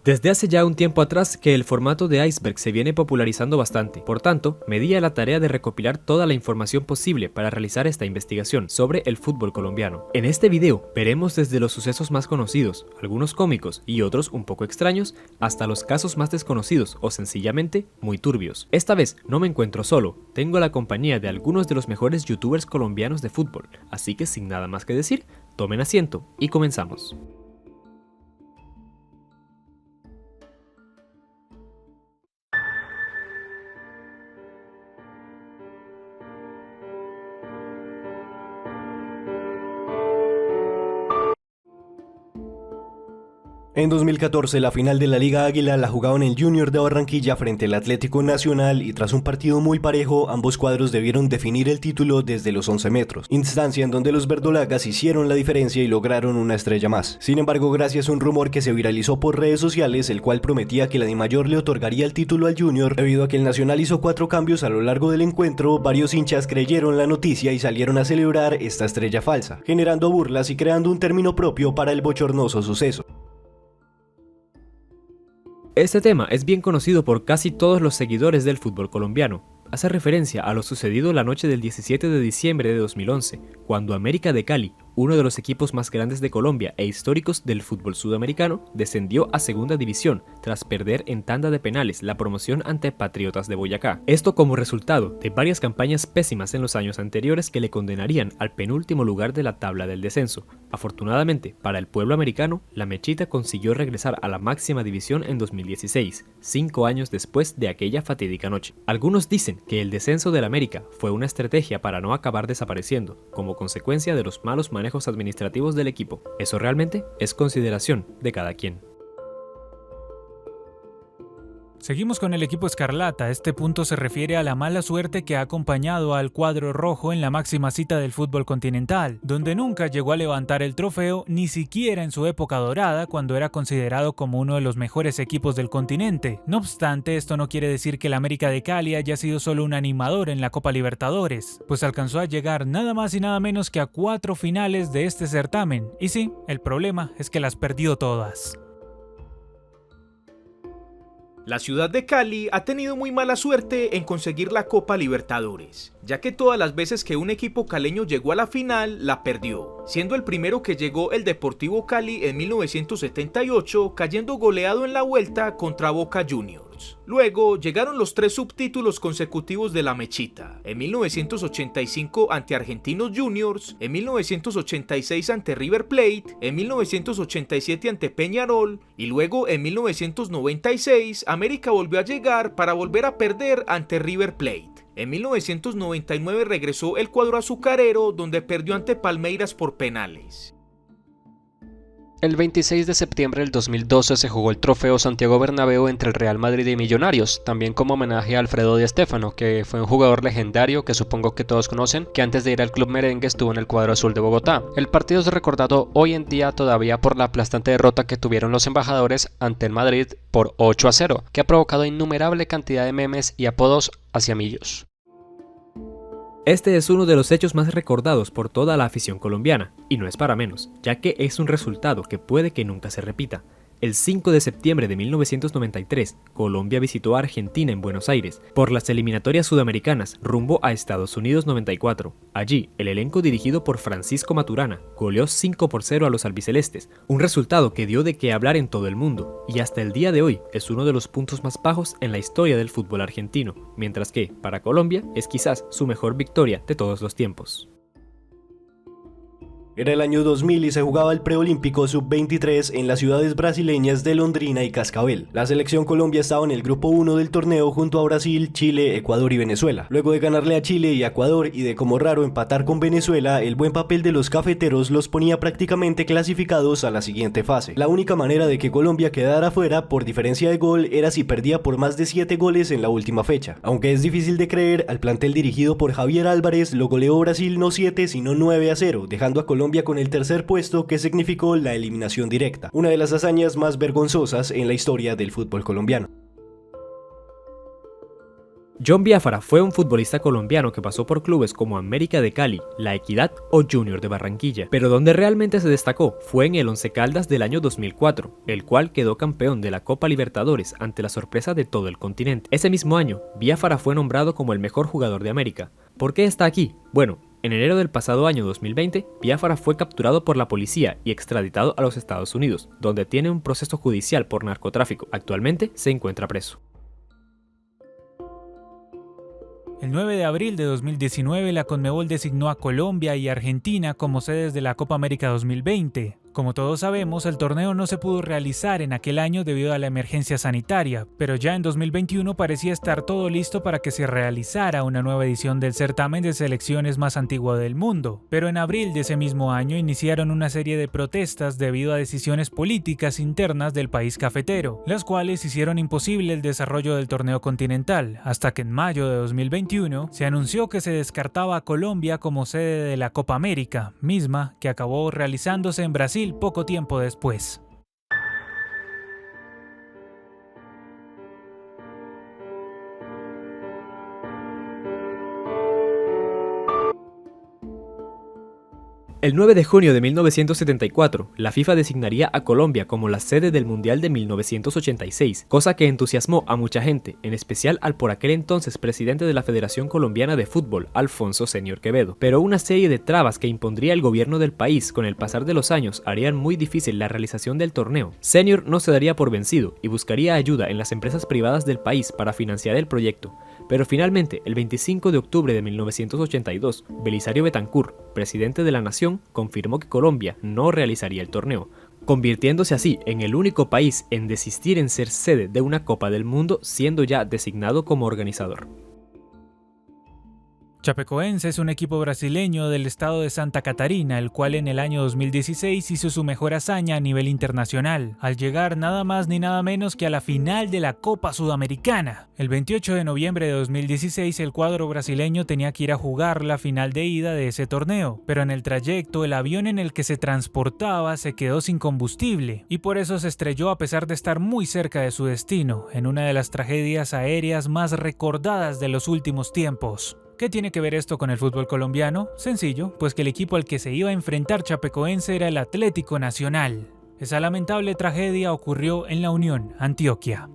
Desde hace ya un tiempo atrás que el formato de iceberg se viene popularizando bastante, por tanto, me di a la tarea de recopilar toda la información posible para realizar esta investigación sobre el fútbol colombiano. En este video veremos desde los sucesos más conocidos, algunos cómicos y otros un poco extraños, hasta los casos más desconocidos o sencillamente muy turbios. Esta vez no me encuentro solo, tengo la compañía de algunos de los mejores youtubers colombianos de fútbol, así que sin nada más que decir, tomen asiento y comenzamos. En 2014, la final de la Liga Águila la jugaban el Junior de Barranquilla frente al Atlético Nacional y tras un partido muy parejo, ambos cuadros debieron definir el título desde los 11 metros, instancia en donde los verdolagas hicieron la diferencia y lograron una estrella más. Sin embargo, gracias a un rumor que se viralizó por redes sociales, el cual prometía que la DIMAYOR le otorgaría el título al Junior, debido a que el Nacional hizo 4 cambios a lo largo del encuentro, varios hinchas creyeron la noticia y salieron a celebrar esta estrella falsa, generando burlas y creando un término propio para el bochornoso suceso. Este tema es bien conocido por casi todos los seguidores del fútbol colombiano. Hace referencia a lo sucedido la noche del 17 de diciembre de 2011, cuando América de Cali, uno de los equipos más grandes de Colombia e históricos del fútbol sudamericano, descendió a segunda división tras perder en tanda de penales la promoción ante Patriotas de Boyacá. Esto como resultado de varias campañas pésimas en los años anteriores que le condenarían al penúltimo lugar de la tabla del descenso. Afortunadamente, para el pueblo americano, la Mechita consiguió regresar a la máxima división en 2016, 5 años después de aquella fatídica noche. Algunos dicen que el descenso del América fue una estrategia para no acabar desapareciendo, como consecuencia de los malos manejos administrativos del equipo. Eso realmente es consideración de cada quien. Seguimos con el equipo Escarlata. Este punto se refiere a la mala suerte que ha acompañado al cuadro rojo en la máxima cita del fútbol continental, donde nunca llegó a levantar el trofeo, ni siquiera en su época dorada, cuando era considerado como uno de los mejores equipos del continente. No obstante, esto no quiere decir que el América de Cali haya sido solo un animador en la Copa Libertadores, pues alcanzó a llegar nada más y nada menos que a 4 finales de este certamen. Y sí, el problema es que las perdió todas. La ciudad de Cali ha tenido muy mala suerte en conseguir la Copa Libertadores, ya que todas las veces que un equipo caleño llegó a la final, la perdió, siendo el primero que llegó el Deportivo Cali en 1978, cayendo goleado en la vuelta contra Boca Juniors. Luego llegaron los 3 subtítulos consecutivos de la Mechita, en 1985 ante Argentinos Juniors, en 1986 ante River Plate, en 1987 ante Peñarol y luego en 1996 América volvió a llegar para volver a perder ante River Plate. En 1999 regresó el cuadro azucarero, donde perdió ante Palmeiras por penales. El 26 de septiembre del 2012 se jugó el Trofeo Santiago Bernabéu entre el Real Madrid y Millonarios, también como homenaje a Alfredo Di Stéfano, que fue un jugador legendario que supongo que todos conocen, que antes de ir al club merengue estuvo en el cuadro azul de Bogotá. El partido es recordado hoy en día todavía por la aplastante derrota que tuvieron los embajadores ante el Madrid por 8-0, que ha provocado innumerable cantidad de memes y apodos hacia Millos. Este es uno de los hechos más recordados por toda la afición colombiana, y no es para menos, ya que es un resultado que puede que nunca se repita. El 5 de septiembre de 1993, Colombia visitó a Argentina en Buenos Aires por las eliminatorias sudamericanas rumbo a Estados Unidos 94. Allí, el elenco dirigido por Francisco Maturana goleó 5-0 a los albicelestes, un resultado que dio de qué hablar en todo el mundo, y hasta el día de hoy es uno de los puntos más bajos en la historia del fútbol argentino, mientras que, para Colombia, es quizás su mejor victoria de todos los tiempos. Era el año 2000 y se jugaba el preolímpico sub-23 en las ciudades brasileñas de Londrina y Cascabel. La selección Colombia estaba en el grupo 1 del torneo junto a Brasil, Chile, Ecuador y Venezuela. Luego de ganarle a Chile y a Ecuador y de como raro empatar con Venezuela, el buen papel de los cafeteros los ponía prácticamente clasificados a la siguiente fase. La única manera de que Colombia quedara fuera por diferencia de gol era si perdía por más de 7 goles en la última fecha. Aunque es difícil de creer, al plantel dirigido por Javier Álvarez lo goleó Brasil no 7 sino 9-0, dejando a Colombia con el tercer puesto, que significó la eliminación directa, una de las hazañas más vergonzosas en la historia del fútbol colombiano. John Biafara fue un futbolista colombiano que pasó por clubes como América de Cali, La Equidad o Junior de Barranquilla, pero donde realmente se destacó fue en el Once Caldas del año 2004, el cual quedó campeón de la Copa Libertadores ante la sorpresa de todo el continente. Ese mismo año, Biafara fue nombrado como el mejor jugador de América. ¿Por qué está aquí? Bueno, en enero del pasado año 2020, Biafara fue capturado por la policía y extraditado a los Estados Unidos, donde tiene un proceso judicial por narcotráfico. Actualmente se encuentra preso. El 9 de abril de 2019, la Conmebol designó a Colombia y Argentina como sedes de la Copa América 2020. Como todos sabemos, el torneo no se pudo realizar en aquel año debido a la emergencia sanitaria, pero ya en 2021 parecía estar todo listo para que se realizara una nueva edición del certamen de selecciones más antiguo del mundo. Pero en abril de ese mismo año iniciaron una serie de protestas debido a decisiones políticas internas del país cafetero, las cuales hicieron imposible el desarrollo del torneo continental, hasta que en mayo de 2021 se anunció que se descartaba a Colombia como sede de la Copa América, misma que acabó realizándose en Brasil poco tiempo después. El 9 de junio de 1974, la FIFA designaría a Colombia como la sede del Mundial de 1986, cosa que entusiasmó a mucha gente, en especial al por aquel entonces presidente de la Federación Colombiana de Fútbol, Alfonso Senior Quevedo. Pero una serie de trabas que impondría el gobierno del país con el pasar de los años harían muy difícil la realización del torneo. Senior no se daría por vencido y buscaría ayuda en las empresas privadas del país para financiar el proyecto. Pero finalmente, el 25 de octubre de 1982, Belisario Betancur, presidente de la nación, confirmó que Colombia no realizaría el torneo, convirtiéndose así en el único país en desistir en ser sede de una Copa del Mundo, siendo ya designado como organizador. Chapecoense es un equipo brasileño del estado de Santa Catarina, el cual en el año 2016 hizo su mejor hazaña a nivel internacional, al llegar nada más ni nada menos que a la final de la Copa Sudamericana. El 28 de noviembre de 2016 el cuadro brasileño tenía que ir a jugar la final de ida de ese torneo, pero en el trayecto el avión en el que se transportaba se quedó sin combustible y por eso se estrelló a pesar de estar muy cerca de su destino, en una de las tragedias aéreas más recordadas de los últimos tiempos. ¿Qué tiene que ver esto con el fútbol colombiano? Sencillo, pues que el equipo al que se iba a enfrentar Chapecoense era el Atlético Nacional. Esa lamentable tragedia ocurrió en La Unión, Antioquia.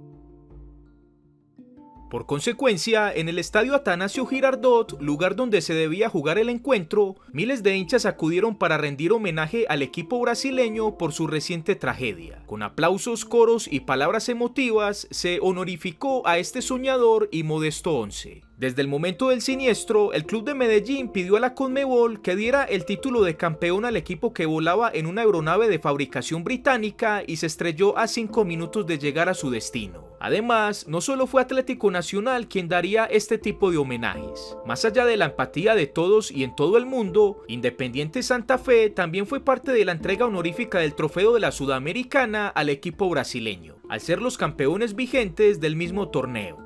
Por consecuencia, en el estadio Atanasio Girardot, lugar donde se debía jugar el encuentro, miles de hinchas acudieron para rendir homenaje al equipo brasileño por su reciente tragedia. Con aplausos, coros y palabras emotivas, se honorificó a este soñador y modesto once. Desde el momento del siniestro, el club de Medellín pidió a la Conmebol que diera el título de campeón al equipo que volaba en una aeronave de fabricación británica y se estrelló a 5 minutos de llegar a su destino. Además, no solo fue Atlético Nacional quien daría este tipo de homenajes. Más allá de la empatía de todos y en todo el mundo, Independiente Santa Fe también fue parte de la entrega honorífica del trofeo de la Sudamericana al equipo brasileño, al ser los campeones vigentes del mismo torneo.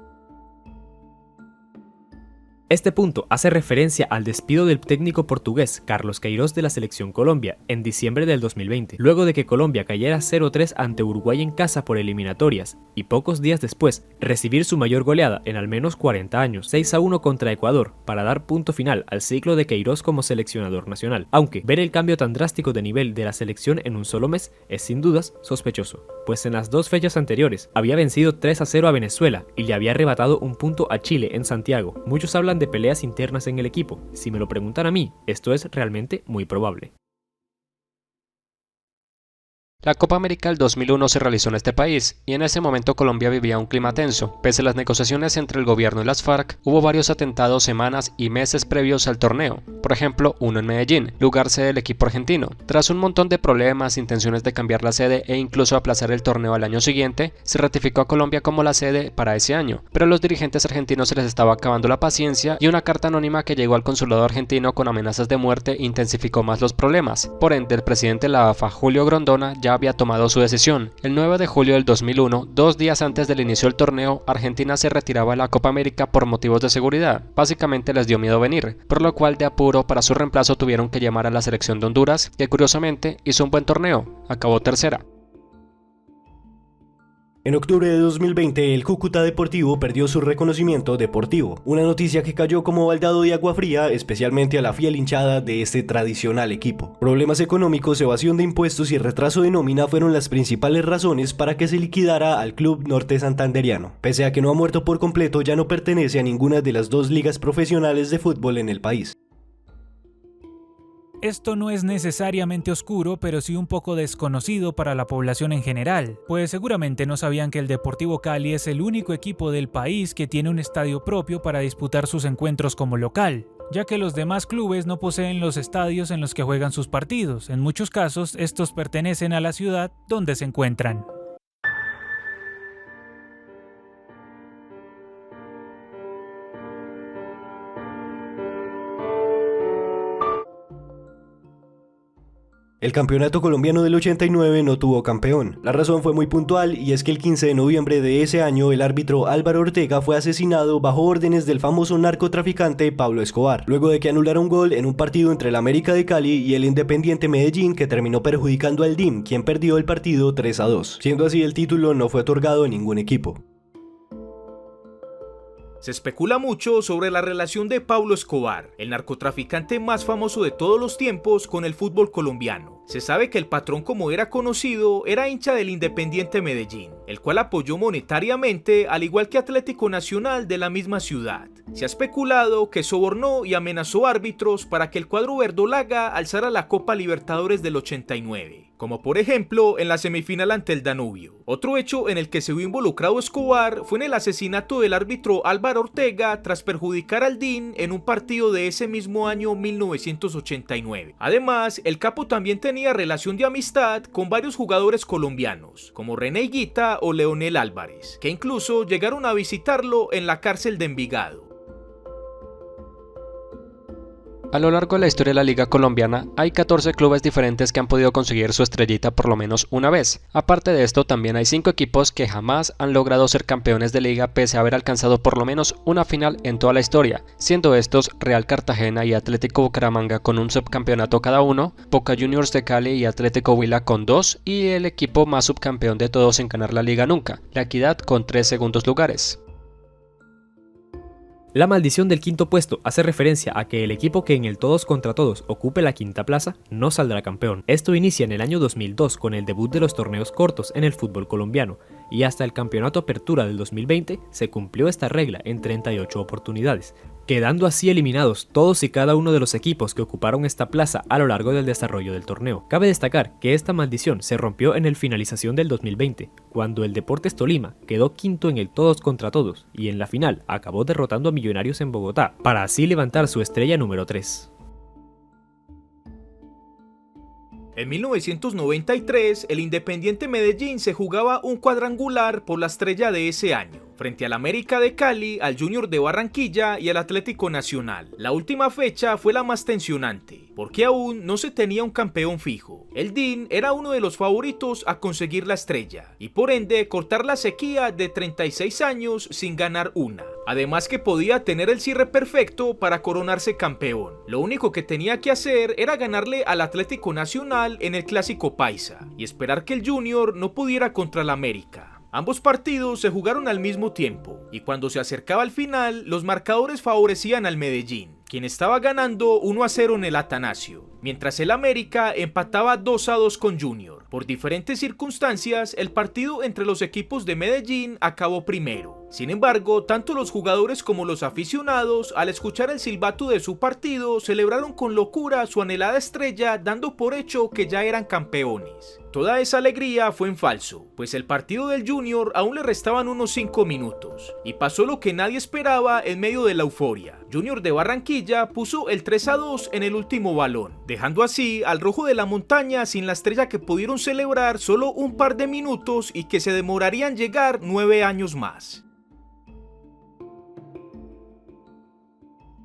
Este punto hace referencia al despido del técnico portugués Carlos Queiroz de la Selección Colombia en diciembre del 2020, luego de que Colombia cayera 0-3 ante Uruguay en casa por eliminatorias, y pocos días después recibir su mayor goleada en al menos 40 años, 6-1 contra Ecuador, para dar punto final al ciclo de Queiroz como seleccionador nacional. Aunque ver el cambio tan drástico de nivel de la selección en un solo mes es sin dudas sospechoso, pues en las dos fechas anteriores había vencido 3-0 a Venezuela y le había arrebatado un punto a Chile en Santiago. Muchos hablan de peleas internas en el equipo. Si me lo preguntan a mí, esto es realmente muy probable. La Copa América del 2001 se realizó en este país, y en ese momento Colombia vivía un clima tenso. Pese a las negociaciones entre el gobierno y las FARC, hubo varios atentados semanas y meses previos al torneo. Por ejemplo, uno en Medellín, lugar sede del equipo argentino. Tras un montón de problemas, intenciones de cambiar la sede e incluso aplazar el torneo al año siguiente, se ratificó a Colombia como la sede para ese año. Pero a los dirigentes argentinos se les estaba acabando la paciencia y una carta anónima que llegó al consulado argentino con amenazas de muerte intensificó más los problemas. Por ende, el presidente de la AFA, Julio Grondona, ya había tomado su decisión. El 9 de julio del 2001, 2 días antes del inicio del torneo, Argentina se retiraba de la Copa América por motivos de seguridad. Básicamente les dio miedo venir, por lo cual de apuro para su reemplazo tuvieron que llamar a la selección de Honduras, que curiosamente hizo un buen torneo, acabó tercera. En octubre de 2020, el Cúcuta Deportivo perdió su reconocimiento deportivo, una noticia que cayó como baldado de agua fría, especialmente a la fiel hinchada de este tradicional equipo. Problemas económicos, evasión de impuestos y retraso de nómina fueron las principales razones para que se liquidara al club norte santanderiano. Pese a que no ha muerto por completo, ya no pertenece a ninguna de las dos ligas profesionales de fútbol en el país. Esto no es necesariamente oscuro, pero sí un poco desconocido para la población en general, pues seguramente no sabían que el Deportivo Cali es el único equipo del país que tiene un estadio propio para disputar sus encuentros como local, ya que los demás clubes no poseen los estadios en los que juegan sus partidos. En muchos casos, estos pertenecen a la ciudad donde se encuentran. El campeonato colombiano del 89 no tuvo campeón. La razón fue muy puntual y es que el 15 de noviembre de ese año el árbitro Álvaro Ortega fue asesinado bajo órdenes del famoso narcotraficante Pablo Escobar, luego de que anulara un gol en un partido entre el América de Cali y el Independiente Medellín que terminó perjudicando al DIM, quien perdió el partido 3-2. Siendo así, el título no fue otorgado a ningún equipo. Se especula mucho sobre la relación de Pablo Escobar, el narcotraficante más famoso de todos los tiempos, con el fútbol colombiano. Se sabe que el patrón, como era conocido, era hincha del Independiente Medellín, el cual apoyó monetariamente, al igual que Atlético Nacional de la misma ciudad. Se ha especulado que sobornó y amenazó árbitros para que el cuadro verdolaga alzara la Copa Libertadores del 89, como por ejemplo en la semifinal ante el Danubio. Otro hecho en el que se vio involucrado Escobar fue en el asesinato del árbitro Álvaro Ortega tras perjudicar al DIN en un partido de ese mismo año 1989. Además, el capo también tenía relación de amistad con varios jugadores colombianos, como René Higuita o Leonel Álvarez, que incluso llegaron a visitarlo en la cárcel de Envigado. A lo largo de la historia de la Liga Colombiana, hay 14 clubes diferentes que han podido conseguir su estrellita por lo menos una vez. Aparte de esto, también hay 5 equipos que jamás han logrado ser campeones de liga pese a haber alcanzado por lo menos una final en toda la historia, siendo estos Real Cartagena y Atlético Bucaramanga con un subcampeonato cada uno, Boca Juniors de Cali y Atlético Huila con 2 y el equipo más subcampeón de todos en ganar la liga nunca, La Equidad con 3 segundos lugares. La maldición del quinto puesto hace referencia a que el equipo que en el todos contra todos ocupe la quinta plaza no saldrá campeón. Esto inicia en el año 2002 con el debut de los torneos cortos en el fútbol colombiano y hasta el campeonato Apertura del 2020 se cumplió esta regla en 38 oportunidades, quedando así eliminados todos y cada uno de los equipos que ocuparon esta plaza a lo largo del desarrollo del torneo. Cabe destacar que esta maldición se rompió en el finalización del 2020, cuando el Deportes Tolima quedó quinto en el todos contra todos y en la final acabó derrotando a Millonarios en Bogotá, para así levantar su estrella número 3. En 1993, el Independiente Medellín se jugaba un cuadrangular por la estrella de ese año, frente al América de Cali, al Junior de Barranquilla y al Atlético Nacional. La última fecha fue la más tensionante, porque aún no se tenía un campeón fijo. El DIN era uno de los favoritos a conseguir la estrella, y por ende cortar la sequía de 36 años sin ganar una. Además que podía tener el cierre perfecto para coronarse campeón. Lo único que tenía que hacer era ganarle al Atlético Nacional en el Clásico Paisa, y esperar que el Junior no pudiera contra el América. Ambos partidos se jugaron al mismo tiempo, y cuando se acercaba al final, los marcadores favorecían al Medellín, quien estaba ganando 1-0 en el Atanasio, mientras el América empataba 2-2 con Junior. Por diferentes circunstancias, el partido entre los equipos de Medellín acabó primero. Sin embargo, tanto los jugadores como los aficionados, al escuchar el silbato de su partido, celebraron con locura su anhelada estrella, dando por hecho que ya eran campeones. Toda esa alegría fue en falso, pues el partido del Junior aún le restaban unos 5 minutos, y pasó lo que nadie esperaba en medio de la euforia. Junior de Barranquilla puso el 3-2 en el último balón, dejando así al Rojo de la Montaña sin la estrella que pudieron celebrar solo un par de minutos y que se demorarían llegar 9 años más.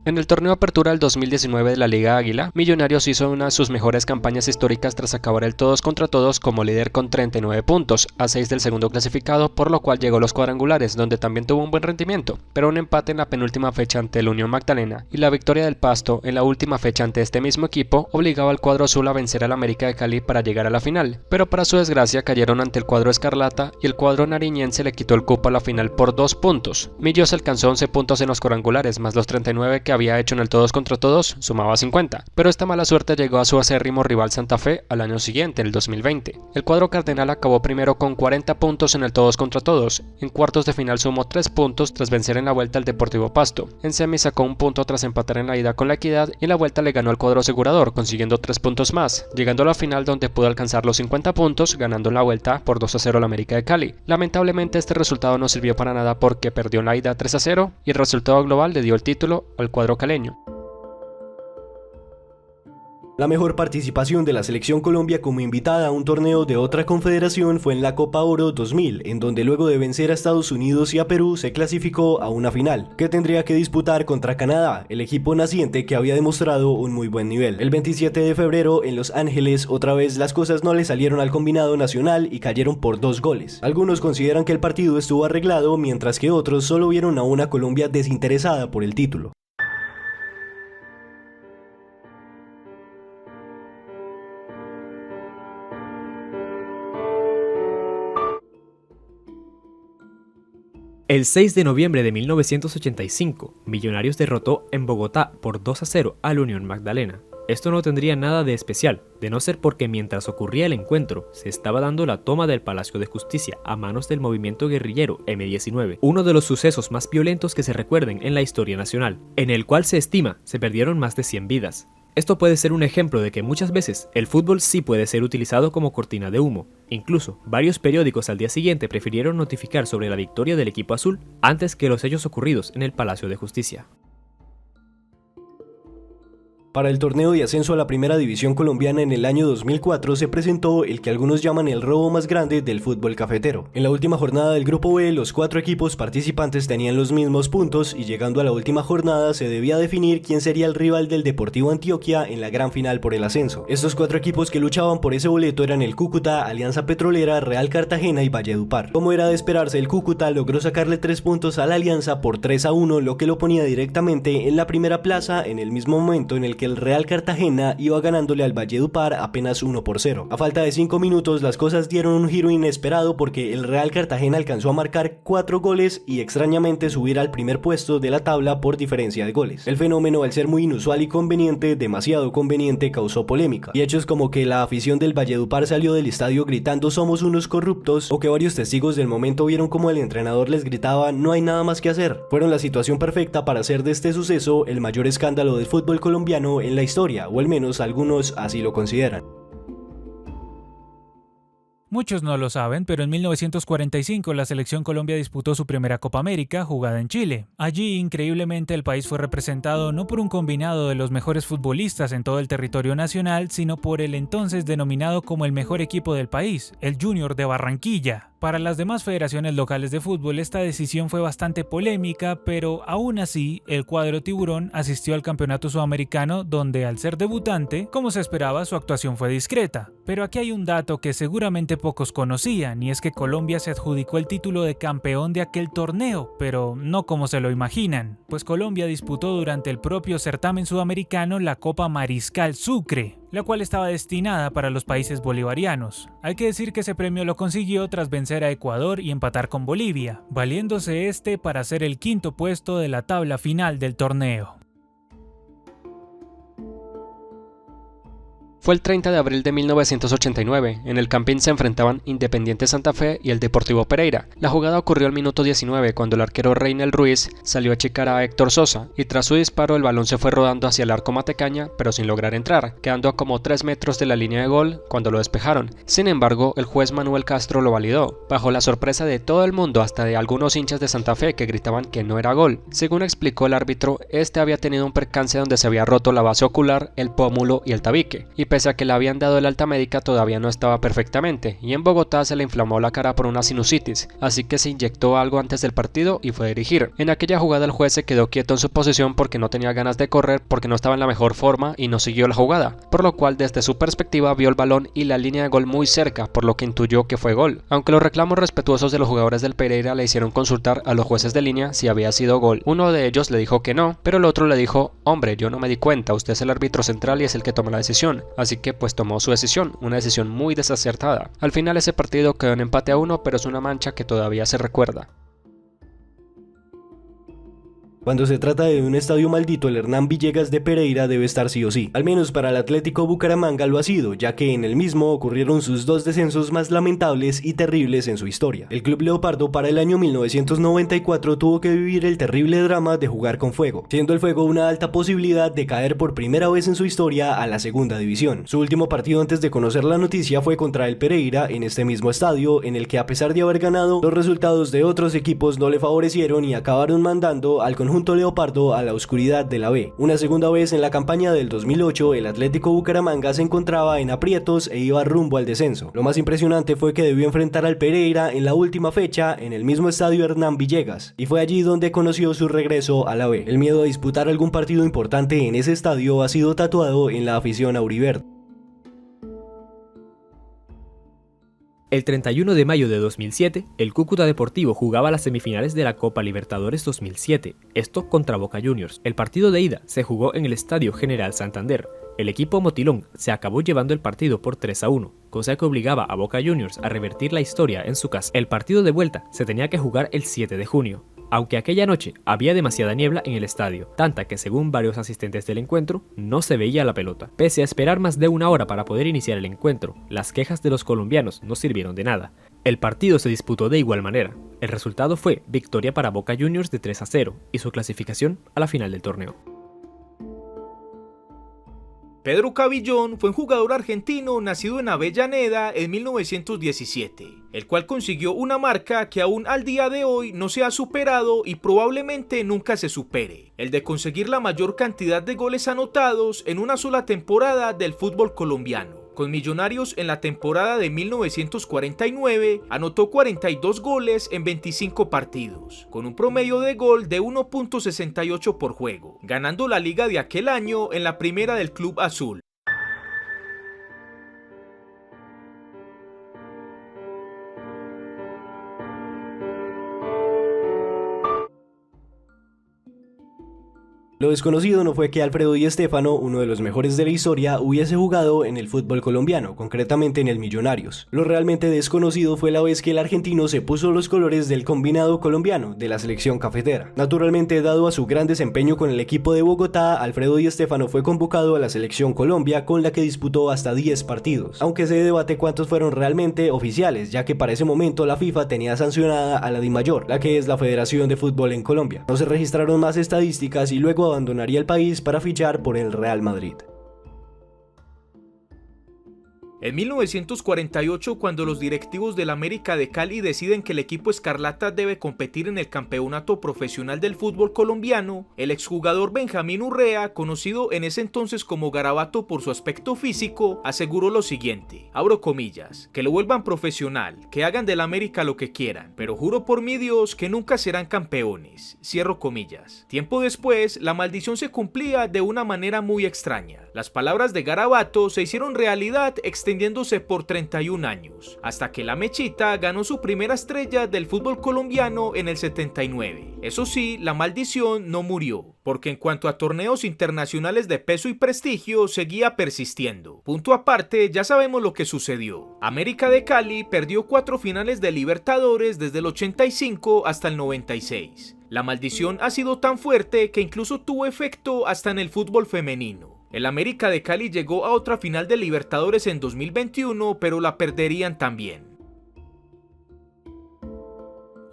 En el torneo Apertura del 2019 de la Liga Águila, Millonarios hizo una de sus mejores campañas históricas tras acabar el todos contra todos como líder con 39 puntos, a 6 del segundo clasificado, por lo cual llegó a los cuadrangulares, donde también tuvo un buen rendimiento, pero un empate en la penúltima fecha ante el Unión Magdalena y la victoria del Pasto en la última fecha ante este mismo equipo obligaba al cuadro azul a vencer al América de Cali para llegar a la final, pero para su desgracia cayeron ante el cuadro escarlata y el cuadro nariñense le quitó el cupo a la final por 2 puntos. Millos alcanzó 11 puntos en los cuadrangulares, más los 39 que había hecho en el todos contra todos, sumaba 50, pero esta mala suerte llegó a su acérrimo rival Santa Fe al año siguiente, el 2020. El cuadro cardenal acabó primero con 40 puntos en el todos contra todos, en cuartos de final sumó 3 puntos tras vencer en la vuelta al Deportivo Pasto, en semi sacó 1 punto tras empatar en la ida con la Equidad y en la vuelta le ganó al cuadro asegurador, consiguiendo 3 puntos más, llegando a la final donde pudo alcanzar los 50 puntos, ganando en la vuelta por 2-0 al América de Cali. Lamentablemente este resultado no sirvió para nada porque perdió en la ida 3-0 y el resultado global le dio el título al cuadro caleño. La mejor participación de la Selección Colombia como invitada a un torneo de otra confederación fue en la Copa Oro 2000, en donde luego de vencer a Estados Unidos y a Perú se clasificó a una final, que tendría que disputar contra Canadá, el equipo naciente que había demostrado un muy buen nivel. El 27 de febrero en Los Ángeles otra vez las cosas no le salieron al combinado nacional y cayeron por 2 goles. Algunos consideran que el partido estuvo arreglado, mientras que otros solo vieron a una Colombia desinteresada por el título. El 6 de noviembre de 1985, Millonarios derrotó en Bogotá por 2-0 al Unión Magdalena. Esto no tendría nada de especial, de no ser porque mientras ocurría el encuentro, se estaba dando la toma del Palacio de Justicia a manos del movimiento guerrillero M-19, uno de los sucesos más violentos que se recuerden en la historia nacional, en el cual se estima se perdieron más de 100 vidas. Esto puede ser un ejemplo de que muchas veces el fútbol sí puede ser utilizado como cortina de humo. Incluso, varios periódicos al día siguiente prefirieron notificar sobre la victoria del equipo azul antes que los hechos ocurridos en el Palacio de Justicia. Para el torneo de ascenso a la primera división colombiana en el año 2004 se presentó el que algunos llaman el robo más grande del fútbol cafetero. En la última jornada del grupo B, los 4 equipos participantes tenían los mismos puntos y llegando a la última jornada se debía definir quién sería el rival del Deportivo Antioquia en la gran final por el ascenso. Estos 4 equipos que luchaban por ese boleto eran el Cúcuta, Alianza Petrolera, Real Cartagena y Valledupar. Como era de esperarse, el Cúcuta logró sacarle 3 puntos a la Alianza por 3-1, lo que lo ponía directamente en la primera plaza en el mismo momento en el que el Real Cartagena iba ganándole al Valledupar apenas 1-0. A falta de 5 minutos las cosas dieron un giro inesperado porque el Real Cartagena alcanzó a marcar 4 goles y extrañamente subir al primer puesto de la tabla por diferencia de goles. El fenómeno, al ser muy inusual y conveniente, demasiado conveniente, causó polémica, y hechos como que la afición del Valledupar salió del estadio gritando "somos unos corruptos", o que varios testigos del momento vieron como el entrenador les gritaba "no hay nada más que hacer", fueron la situación perfecta para hacer de este suceso el mayor escándalo del fútbol colombiano en la historia, o al menos algunos así lo consideran. Muchos no lo saben, pero en 1945 la Selección Colombia disputó su primera Copa América jugada en Chile. Allí, increíblemente, el país fue representado no por un combinado de los mejores futbolistas en todo el territorio nacional, sino por el entonces denominado como el mejor equipo del país, el Junior de Barranquilla. Para las demás federaciones locales de fútbol esta decisión fue bastante polémica, pero aún así el cuadro tiburón asistió al campeonato sudamericano donde, al ser debutante, como se esperaba, su actuación fue discreta. Pero aquí hay un dato que seguramente pocos conocían, y es que Colombia se adjudicó el título de campeón de aquel torneo, pero no como se lo imaginan, pues Colombia disputó durante el propio certamen sudamericano la Copa Mariscal Sucre, la cual estaba destinada para los países bolivarianos. Hay que decir que ese premio lo consiguió tras vencer a Ecuador y empatar con Bolivia, valiéndose este para ser el 5º puesto de la tabla final del torneo. Fue el 30 de abril de 1989, en el Campín se enfrentaban Independiente Santa Fe y el Deportivo Pereira. La jugada ocurrió al minuto 19 cuando el arquero Reynel Ruiz salió a achicar a Héctor Sosa y tras su disparo el balón se fue rodando hacia el arco Matecaña pero sin lograr entrar, quedando a como 3 metros de la línea de gol cuando lo despejaron. Sin embargo, el juez Manuel Castro lo validó, bajo la sorpresa de todo el mundo, hasta de algunos hinchas de Santa Fe que gritaban que no era gol. Según explicó el árbitro, este había tenido un percance donde se había roto la base ocular, el pómulo y el tabique, y pese a que le habían dado el alta médica todavía no estaba perfectamente, y en Bogotá se le inflamó la cara por una sinusitis, así que se inyectó algo antes del partido y fue a dirigir. En aquella jugada el juez se quedó quieto en su posición porque no tenía ganas de correr, porque no estaba en la mejor forma y no siguió la jugada, por lo cual desde su perspectiva vio el balón y la línea de gol muy cerca, por lo que intuyó que fue gol. Aunque los reclamos respetuosos de los jugadores del Pereira le hicieron consultar a los jueces de línea si había sido gol. Uno de ellos le dijo que no, pero el otro le dijo: hombre, yo no me di cuenta, usted es el árbitro central y es el que toma la decisión. Así que pues tomó su decisión, una decisión muy desacertada. Al final ese partido quedó en empate a 1, pero es una mancha que todavía se recuerda. Cuando se trata de un estadio maldito, el Hernán Villegas de Pereira debe estar sí o sí. Al menos para el Atlético Bucaramanga lo ha sido, ya que en el mismo ocurrieron sus dos descensos más lamentables y terribles en su historia. El club leopardo para el año 1994 tuvo que vivir el terrible drama de jugar con fuego, siendo el fuego una alta posibilidad de caer por primera vez en su historia a la segunda división. Su último partido antes de conocer la noticia fue contra el Pereira en este mismo estadio, en el que a pesar de haber ganado, los resultados de otros equipos no le favorecieron y acabaron mandando al conjunto leopardo a la oscuridad de la B. Una segunda vez en la campaña del 2008, el Atlético Bucaramanga se encontraba en aprietos e iba rumbo al descenso. Lo más impresionante fue que debió enfrentar al Pereira en la última fecha en el mismo estadio Hernán Villegas, y fue allí donde conoció su regreso a la B. El miedo a disputar algún partido importante en ese estadio ha sido tatuado en la afición auriverde. El 31 de mayo de 2007, el Cúcuta Deportivo jugaba las semifinales de la Copa Libertadores 2007, esto contra Boca Juniors. El partido de ida se jugó en el Estadio General Santander. El equipo motilón se acabó llevando el partido por 3-1, cosa que obligaba a Boca Juniors a revertir la historia en su casa. El partido de vuelta se tenía que jugar el 7 de junio. Aunque aquella noche había demasiada niebla en el estadio, tanta que según varios asistentes del encuentro, no se veía la pelota. Pese a esperar más de una hora para poder iniciar el encuentro, las quejas de los colombianos no sirvieron de nada. El partido se disputó de igual manera. El resultado fue victoria para Boca Juniors de 3-0 y su clasificación a la final del torneo. Pedro Cavillón fue un jugador argentino nacido en Avellaneda en 1917, el cual consiguió una marca que aún al día de hoy no se ha superado y probablemente nunca se supere, el de conseguir la mayor cantidad de goles anotados en una sola temporada del fútbol colombiano. Con Millonarios en la temporada de 1949 anotó 42 goles en 25 partidos, con un promedio de gol de 1.68 por juego, ganando la liga de aquel año en la primera del Club Azul. Lo desconocido no fue que Alfredo Di Stéfano, uno de los mejores de la historia, hubiese jugado en el fútbol colombiano, concretamente en el Millonarios. Lo realmente desconocido fue la vez que el argentino se puso los colores del combinado colombiano, de la selección cafetera. Naturalmente, dado a su gran desempeño con el equipo de Bogotá, Alfredo Di Stéfano fue convocado a la selección Colombia, con la que disputó hasta 10 partidos, aunque se debate cuántos fueron realmente oficiales, ya que para ese momento la FIFA tenía sancionada a la DIMAYOR, la que es la Federación de Fútbol en Colombia. No se registraron más estadísticas y luego abandonaría el país para fichar por el Real Madrid. En 1948, cuando los directivos del América de Cali deciden que el equipo escarlata debe competir en el campeonato profesional del fútbol colombiano, el exjugador Benjamín Urrea, conocido en ese entonces como Garabato por su aspecto físico, aseguró lo siguiente, abro comillas, que lo vuelvan profesional, que hagan del América lo que quieran, pero juro por mi Dios que nunca serán campeones, cierro comillas. Tiempo después, la maldición se cumplía de una manera muy extraña. Las palabras de Garabato se hicieron realidad extendiéndose por 31 años, hasta que la Mechita ganó su primera estrella del fútbol colombiano en el 79. Eso sí, la maldición no murió, porque en cuanto a torneos internacionales de peso y prestigio, seguía persistiendo. Punto aparte, ya sabemos lo que sucedió. América de Cali perdió 4 finales de Libertadores desde el 85 hasta el 96. La maldición ha sido tan fuerte que incluso tuvo efecto hasta en el fútbol femenino. El América de Cali llegó a otra final de Libertadores en 2021, pero la perderían también.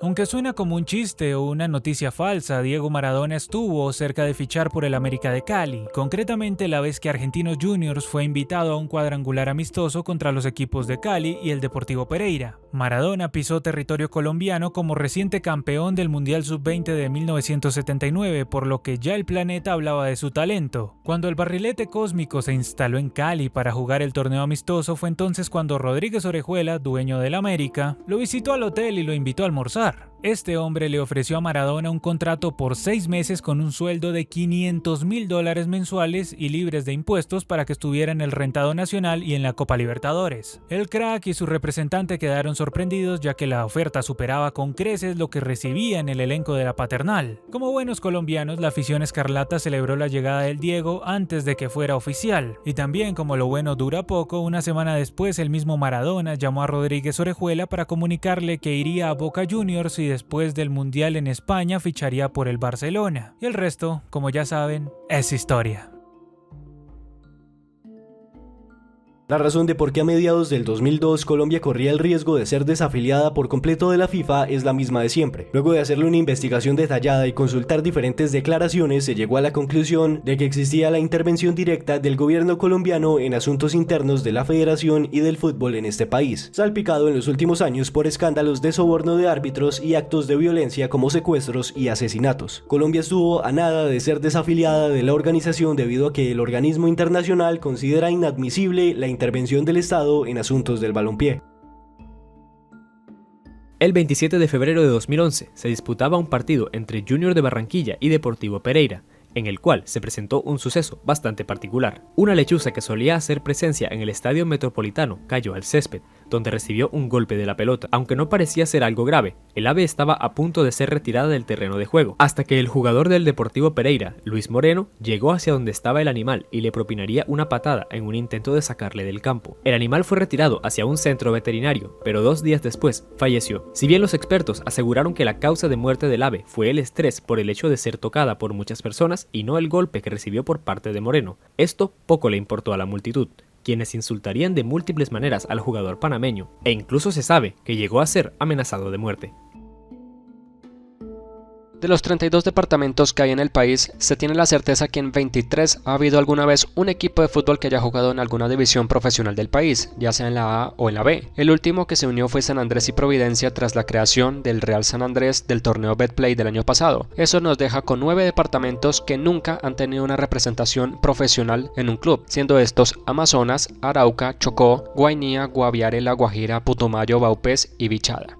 Aunque suena como un chiste o una noticia falsa, Diego Maradona estuvo cerca de fichar por el América de Cali, concretamente la vez que Argentinos Juniors fue invitado a un cuadrangular amistoso contra los equipos de Cali y el Deportivo Pereira. Maradona pisó territorio colombiano como reciente campeón del Mundial Sub-20 de 1979, por lo que ya el planeta hablaba de su talento. Cuando el barrilete cósmico se instaló en Cali para jugar el torneo amistoso, fue entonces cuando Rodríguez Orejuela, dueño del América, lo visitó al hotel y lo invitó a almorzar. Este hombre le ofreció a Maradona un contrato por 6 meses con un sueldo de $500.000 mensuales y libres de impuestos para que estuviera en el Rentado Nacional y en la Copa Libertadores. El crack y su representante quedaron sorprendidos, ya que la oferta superaba con creces lo que recibía en el elenco de la Paternal. Como buenos colombianos, la afición escarlata celebró la llegada del Diego antes de que fuera oficial. Y también, como lo bueno dura poco, una semana después el mismo Maradona llamó a Rodríguez Orejuela para comunicarle que iría a Boca Juniors y después del Mundial en España ficharía por el Barcelona. Y el resto, como ya saben, es historia. La razón de por qué a mediados del 2002 Colombia corría el riesgo de ser desafiliada por completo de la FIFA es la misma de siempre. Luego de hacerle una investigación detallada y consultar diferentes declaraciones, se llegó a la conclusión de que existía la intervención directa del gobierno colombiano en asuntos internos de la federación y del fútbol en este país, salpicado en los últimos años por escándalos de soborno de árbitros y actos de violencia como secuestros y asesinatos. Colombia estuvo a nada de ser desafiliada de la organización debido a que el organismo internacional considera inadmisible la intervención del Estado en asuntos del balompié. El 27 de febrero de 2011 se disputaba un partido entre Junior de Barranquilla y Deportivo Pereira, en el cual se presentó un suceso bastante particular. Una lechuza que solía hacer presencia en el estadio metropolitano cayó al césped, donde recibió un golpe de la pelota. Aunque no parecía ser algo grave, el ave estaba a punto de ser retirada del terreno de juego, hasta que el jugador del Deportivo Pereira, Luis Moreno, llegó hacia donde estaba el animal y le propinaría una patada en un intento de sacarle del campo. El animal fue retirado hacia un centro veterinario, pero 2 días después falleció. Si bien los expertos aseguraron que la causa de muerte del ave fue el estrés por el hecho de ser tocada por muchas personas y no el golpe que recibió por parte de Moreno, esto poco le importó a la multitud, quienes insultarían de múltiples maneras al jugador panameño, e incluso se sabe que llegó a ser amenazado de muerte. De los 32 departamentos que hay en el país, se tiene la certeza que en 23 ha habido alguna vez un equipo de fútbol que haya jugado en alguna división profesional del país, ya sea en la A o en la B. El último que se unió fue San Andrés y Providencia tras la creación del Real San Andrés del torneo Betplay del año pasado. Eso nos deja con 9 departamentos que nunca han tenido una representación profesional en un club, siendo estos Amazonas, Arauca, Chocó, Guainía, Guaviare, La Guajira, Putumayo, Vaupés y Bichada.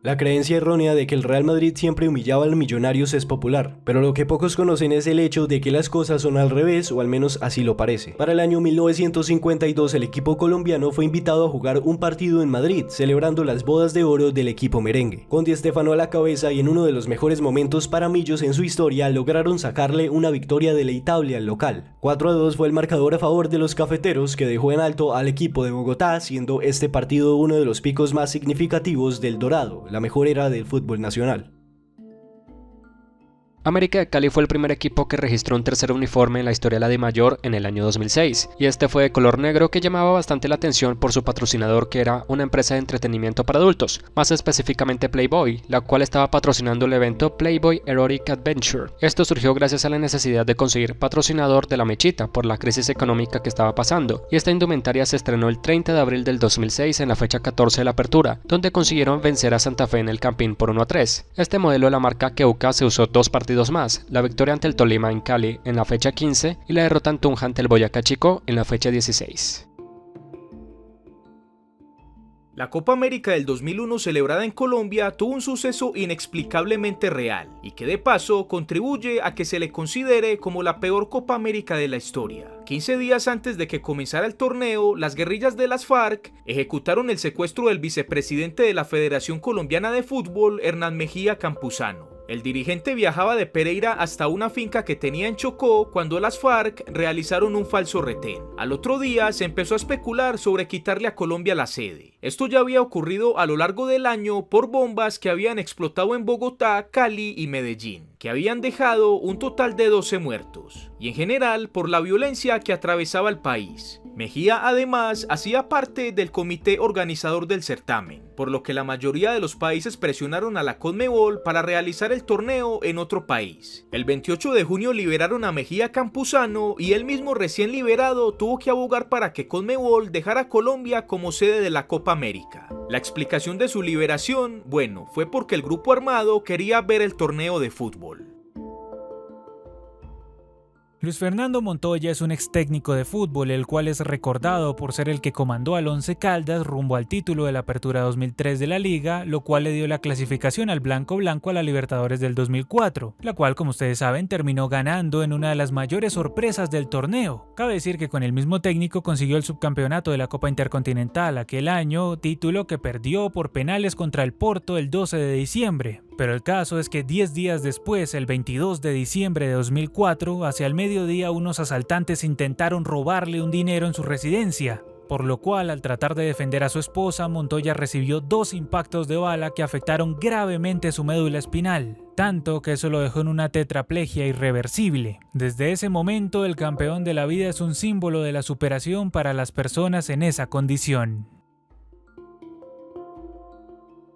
La creencia errónea de que el Real Madrid siempre humillaba a los millonarios es popular, pero lo que pocos conocen es el hecho de que las cosas son al revés, o al menos así lo parece. Para el año 1952 el equipo colombiano fue invitado a jugar un partido en Madrid, celebrando las bodas de oro del equipo merengue. Con Di Stéfano a la cabeza y en uno de los mejores momentos para Millos en su historia, lograron sacarle una victoria deleitable al local. 4-2 fue el marcador a favor de los cafeteros, que dejó en alto al equipo de Bogotá, siendo este partido uno de los picos más significativos del Dorado, la mejor era del fútbol nacional. América de Cali fue el primer equipo que registró un tercer uniforme en la historia de la DIMAYOR en el año 2006, y este fue de color negro, que llamaba bastante la atención por su patrocinador, que era una empresa de entretenimiento para adultos, más específicamente Playboy, la cual estaba patrocinando el evento Playboy Erotic Adventure. Esto surgió gracias a la necesidad de conseguir patrocinador de la mechita por la crisis económica que estaba pasando, y esta indumentaria se estrenó el 30 de abril del 2006 en la fecha 14 de la apertura, donde consiguieron vencer a Santa Fe en el Campín por 1-3. Este modelo de la marca Keuka se usó 2 partidos más, la victoria ante el Tolima en Cali en la fecha 15 y la derrota en Tunja ante el Boyacá Chico en la fecha 16. La Copa América del 2001 celebrada en Colombia tuvo un suceso inexplicablemente real y que de paso contribuye a que se le considere como la peor Copa América de la historia. 15 días antes de que comenzara el torneo, las guerrillas de las FARC ejecutaron el secuestro del vicepresidente de la Federación Colombiana de Fútbol, Hernán Mejía Campuzano. El dirigente viajaba de Pereira hasta una finca que tenía en Chocó cuando las FARC realizaron un falso retén. Al otro día se empezó a especular sobre quitarle a Colombia la sede. Esto ya había ocurrido a lo largo del año por bombas que habían explotado en Bogotá, Cali y Medellín, que habían dejado un total de 12 muertos, y en general por la violencia que atravesaba el país. Mejía además hacía parte del comité organizador del certamen, por lo que la mayoría de los países presionaron a la Conmebol para realizar el torneo en otro país. El 28 de junio liberaron a Mejía Campuzano y él mismo recién liberado tuvo que abogar para que Conmebol dejara a Colombia como sede de la Copa América. La explicación de su liberación, bueno, fue porque el grupo armado quería ver el torneo de fútbol. Luis Fernando Montoya es un ex técnico de fútbol, el cual es recordado por ser el que comandó al Once Caldas rumbo al título de la Apertura 2003 de la Liga, lo cual le dio la clasificación al Blanco Blanco a la Libertadores del 2004, la cual, como ustedes saben, terminó ganando en una de las mayores sorpresas del torneo. Cabe decir que con el mismo técnico consiguió el subcampeonato de la Copa Intercontinental aquel año, título que perdió por penales contra el Porto el 12 de diciembre. Pero el caso es que 10 días después, el 22 de diciembre de 2004, hacia el mediodía unos asaltantes intentaron robarle un dinero en su residencia, por lo cual al tratar de defender a su esposa, Montoya recibió 2 impactos de bala que afectaron gravemente su médula espinal, tanto que eso lo dejó en una tetraplegia irreversible. Desde ese momento, el campeón de la vida es un símbolo de la superación para las personas en esa condición.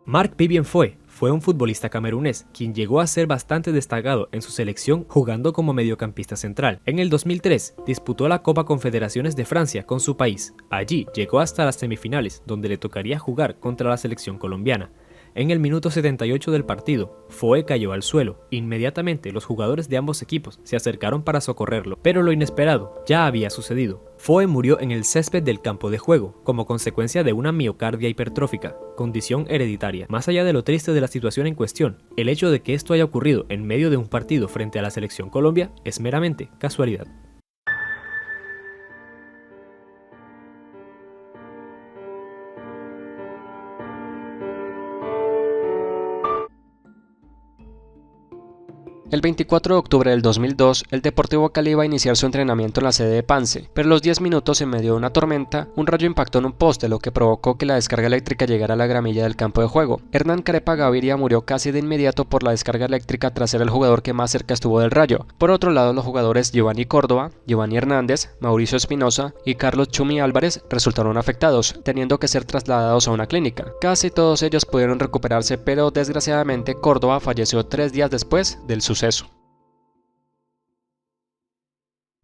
Marc Vivien Foé fue un futbolista camerunés, quien llegó a ser bastante destacado en su selección jugando como mediocampista central. En el 2003 disputó la Copa Confederaciones de Francia con su país. Allí llegó hasta las semifinales, donde le tocaría jugar contra la selección colombiana. En el minuto 78 del partido, Foé cayó al suelo. Inmediatamente los jugadores de ambos equipos se acercaron para socorrerlo, pero lo inesperado ya había sucedido. Foé murió en el césped del campo de juego, como consecuencia de una miocardia hipertrófica, condición hereditaria. Más allá de lo triste de la situación en cuestión, el hecho de que esto haya ocurrido en medio de un partido frente a la selección Colombia es meramente casualidad. El 24 de octubre del 2002, el Deportivo Cali iba a iniciar su entrenamiento en la sede de Pance, pero a los 10 minutos, en medio de una tormenta, un rayo impactó en un poste, lo que provocó que la descarga eléctrica llegara a la gramilla del campo de juego. Hernán Carepa Gaviria murió casi de inmediato por la descarga eléctrica tras ser el jugador que más cerca estuvo del rayo. Por otro lado, los jugadores Giovanni Córdoba, Giovanni Hernández, Mauricio Espinosa y Carlos Chumi Álvarez resultaron afectados, teniendo que ser trasladados a una clínica. Casi todos ellos pudieron recuperarse, pero desgraciadamente Córdoba falleció 3 días después del suceso.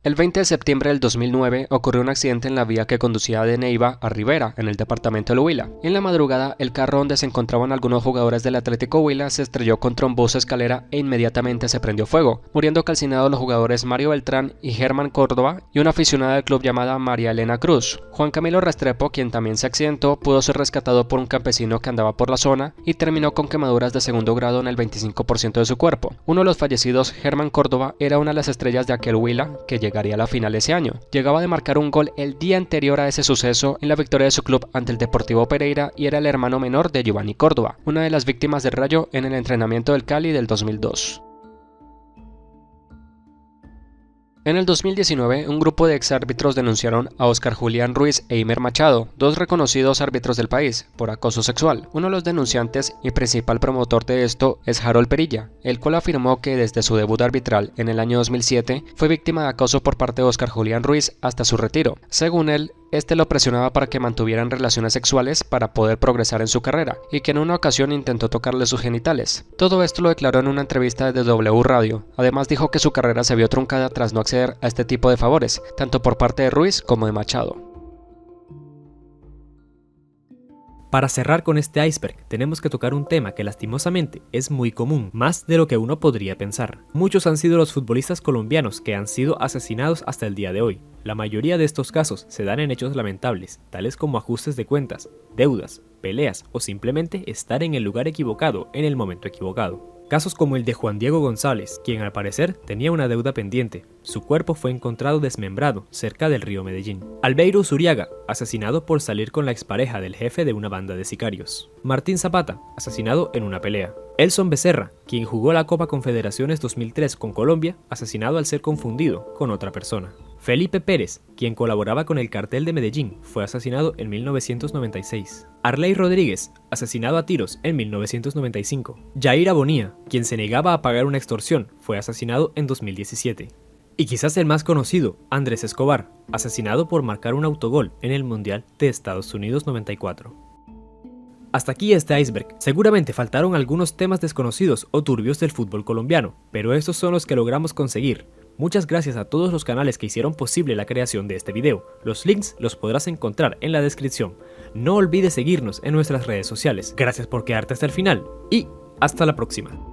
El 20 de septiembre del 2009 ocurrió un accidente en la vía que conducía de Neiva a Rivera, en el departamento del Huila. En la madrugada, el carro donde se encontraban algunos jugadores del Atlético Huila se estrelló contra un bus escalera e inmediatamente se prendió fuego, muriendo calcinados los jugadores Mario Beltrán y Germán Córdoba y una aficionada del club llamada María Elena Cruz. Juan Camilo Restrepo, quien también se accidentó, pudo ser rescatado por un campesino que andaba por la zona y terminó con quemaduras de segundo grado en el 25% de su cuerpo. Uno de los fallecidos, Germán Córdoba, era una de las estrellas de aquel Huila que llegaría a la final ese año. Llegaba de marcar un gol el día anterior a ese suceso en la victoria de su club ante el Deportivo Pereira y era el hermano menor de Giovanni Córdoba, una de las víctimas del rayo en el entrenamiento del Cali del 2002. En el 2019, un grupo de exárbitros denunciaron a Oscar Julián Ruiz e Imer Machado, 2 reconocidos árbitros del país, por acoso sexual. Uno de los denunciantes y principal promotor de esto es Harold Perilla, el cual afirmó que desde su debut arbitral en el año 2007 fue víctima de acoso por parte de Oscar Julián Ruiz hasta su retiro. Según él, este lo presionaba para que mantuvieran relaciones sexuales para poder progresar en su carrera, y que en una ocasión intentó tocarle sus genitales. Todo esto lo declaró en una entrevista de W Radio. Además dijo que su carrera se vio truncada tras no acceder a este tipo de favores, tanto por parte de Ruiz como de Machado. Para cerrar con este iceberg, tenemos que tocar un tema que lastimosamente es muy común, más de lo que uno podría pensar. Muchos han sido los futbolistas colombianos que han sido asesinados hasta el día de hoy. La mayoría de estos casos se dan en hechos lamentables, tales como ajustes de cuentas, deudas, peleas o simplemente estar en el lugar equivocado en el momento equivocado. Casos como el de Juan Diego González, quien al parecer tenía una deuda pendiente. Su cuerpo fue encontrado desmembrado cerca del río Medellín. Albeiro Usuriaga, asesinado por salir con la expareja del jefe de una banda de sicarios. Martín Zapata, asesinado en una pelea. Elson Becerra, quien jugó la Copa Confederaciones 2003 con Colombia, asesinado al ser confundido con otra persona. Felipe Pérez, quien colaboraba con el cartel de Medellín, fue asesinado en 1996. Arley Rodríguez, asesinado a tiros en 1995. Yair Bonilla, quien se negaba a pagar una extorsión, fue asesinado en 2017. Y quizás el más conocido, Andrés Escobar, asesinado por marcar un autogol en el Mundial de Estados Unidos 94. Hasta aquí este iceberg. Seguramente faltaron algunos temas desconocidos o turbios del fútbol colombiano, pero estos son los que logramos conseguir. Muchas gracias a todos los canales que hicieron posible la creación de este video. Los links los podrás encontrar en la descripción. No olvides seguirnos en nuestras redes sociales. Gracias por quedarte hasta el final y hasta la próxima.